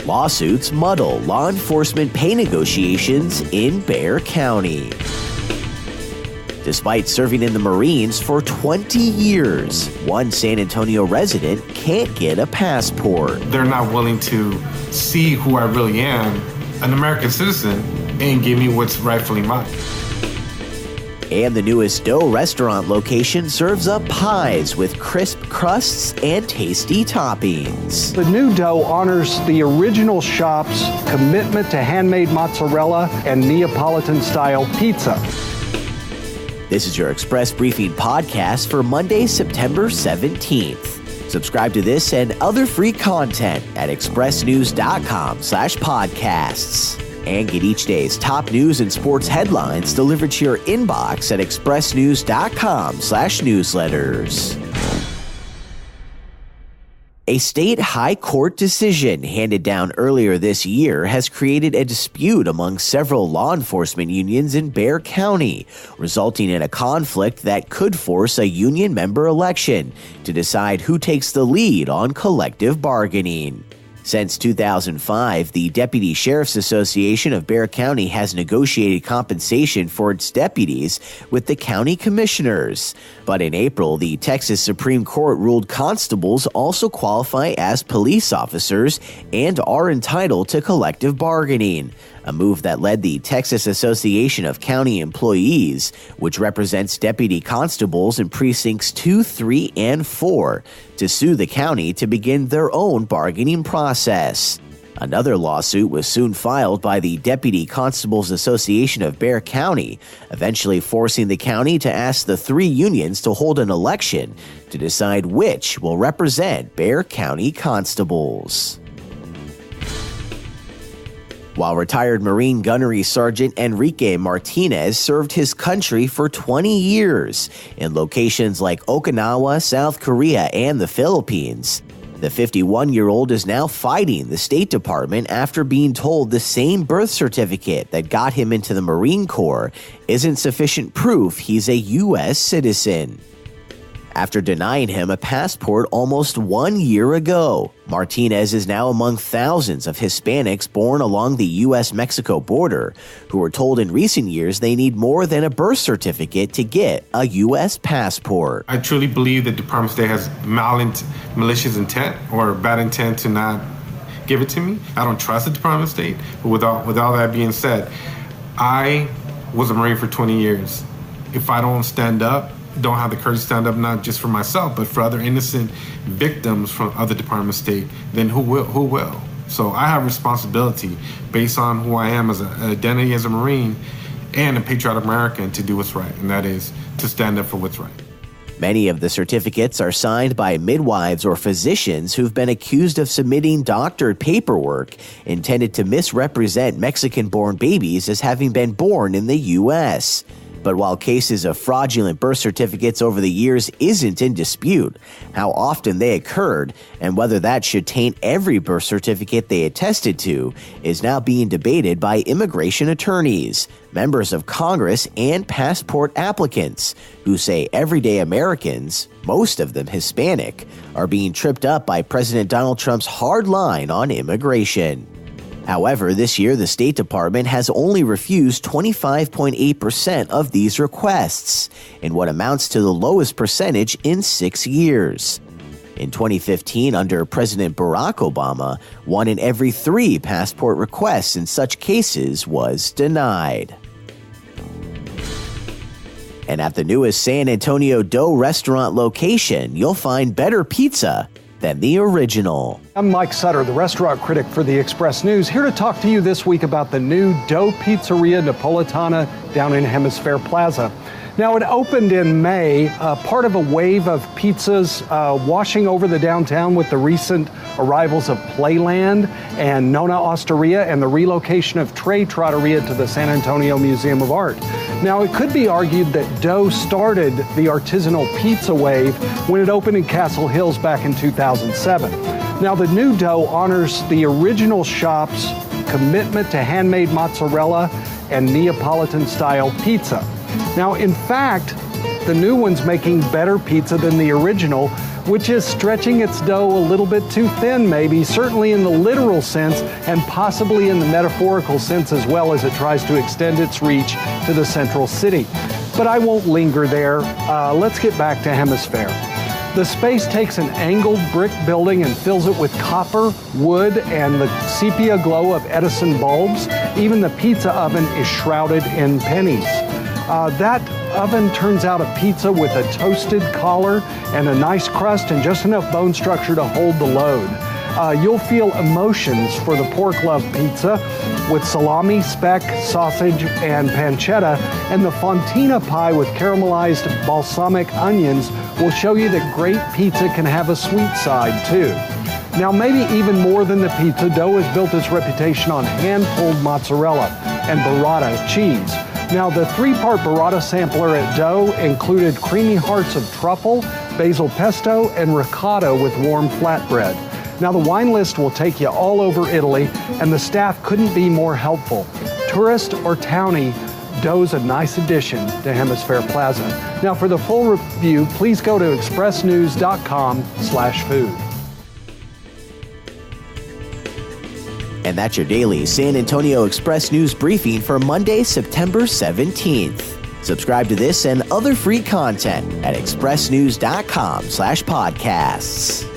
Lawsuits muddle law enforcement pay negotiations in Barrett County. Despite serving in the Marines for 20 years, one San Antonio resident can't get a passport. They're not willing to see who I really am, an American citizen, and give me what's rightfully mine. And the newest dough restaurant location serves up pies with crisp crusts and tasty toppings. The new dough honors the original shop's commitment to handmade mozzarella and Neapolitan-style pizza. This is your Express Briefing podcast for Monday, September 17th. Subscribe to this and other free content at expressnews.com/podcasts. And get each day's top news and sports headlines delivered to your inbox at expressnews.com/newsletters. A state high court decision handed down earlier this year has created a dispute among several law enforcement unions in Barrett County, resulting in a conflict that could force a union member election to decide who takes the lead on collective bargaining. Since 2005, the Deputy Sheriff's Association of Barrett County has negotiated compensation for its deputies with the county commissioners. But in April, the Texas Supreme Court ruled constables also qualify as police officers and are entitled to collective bargaining, a move that led the Texas Association of County Employees, which represents deputy constables in precincts 2, 3, and 4, to sue the county to begin their own bargaining process. Another lawsuit was soon filed by the Deputy Constables Association of Barrett County, eventually forcing the county to ask the three unions to hold an election to decide which will represent Barrett County constables. While retired Marine Gunnery Sergeant Enrique Martinez served his country for 20 years in locations like Okinawa, South Korea, and the Philippines, the 51-year-old is now fighting the State Department after being told the same birth certificate that got him into the Marine Corps isn't sufficient proof he's a U.S. citizen. After denying him a passport almost 1 year ago, Martinez is now among thousands of Hispanics born along the U.S.-Mexico border who were told in recent years they need more than a birth certificate to get a U.S. passport. I truly believe the Department of State has malicious intent or bad intent to not give it to me. I don't trust the Department of State, but with all that being said, I was a Marine for 20 years. If I don't stand up, don't have the courage to stand up, not just for myself, but for other innocent victims from other Department of State, then who will? So I have responsibility based on who I am as an identity as a Marine and a patriotic American to do what's right, and that is to stand up for what's right. Many of the certificates are signed by midwives or physicians who've been accused of submitting doctored paperwork intended to misrepresent Mexican-born babies as having been born in the U.S., But while cases of fraudulent birth certificates over the years isn't in dispute, how often they occurred and whether that should taint every birth certificate they attested to is now being debated by immigration attorneys, members of Congress, and passport applicants who say everyday Americans, most of them Hispanic, are being tripped up by President Donald Trump's hard line on immigration. However, this year the State Department has only refused 25.8% of these requests, in what amounts to the lowest percentage in 6 years. In 2015, under President Barack Obama, 1 in every 3 passport requests in such cases was denied. And at the newest San Antonio Dough restaurant location, you'll find better pizza than the original. I'm Mike Sutter, the restaurant critic for the Express News, here to talk to you this week about the new Dough Pizzeria Napoletana down in Hemisfair Plaza. Now, it opened in May, part of a wave of pizzas washing over the downtown with the recent arrivals of Playland and Nona Osteria and the relocation of Trey Trotteria to the San Antonio Museum of Art. Now, it could be argued that Dough started the artisanal pizza wave when it opened in Castle Hills back in 2007. Now, the new Dough honors the original shop's commitment to handmade mozzarella and Neapolitan-style pizza. Now, in fact, the new one's making better pizza than the original, which is stretching its dough a little bit too thin, maybe, certainly in the literal sense and possibly in the metaphorical sense as well, as it tries to extend its reach to the central city. But I won't linger there. Let's get back to Hemisfair. The space takes an angled brick building and fills it with copper, wood, and the sepia glow of Edison bulbs. Even the pizza oven is shrouded in pennies. That oven turns out a pizza with a toasted collar and a nice crust and just enough bone structure to hold the load. You'll feel emotions for the pork love pizza with salami, speck, sausage, and pancetta, and the fontina pie with caramelized balsamic onions will show you that great pizza can have a sweet side too. Now, maybe even more than the pizza, dough has built its reputation on hand-pulled mozzarella and burrata cheese. Now, the 3-part burrata sampler at dough included creamy hearts of truffle, basil pesto, and ricotta with warm flatbread. Now, the wine list will take you all over Italy, and the staff couldn't be more helpful. Tourist or townie, dough's a nice addition to Hemisfair Plaza. Now, for the full review, please go to expressnews.com/food. And that's your daily San Antonio Express News briefing for Monday, September 17th. Subscribe to this and other free content at expressnews.com/podcasts.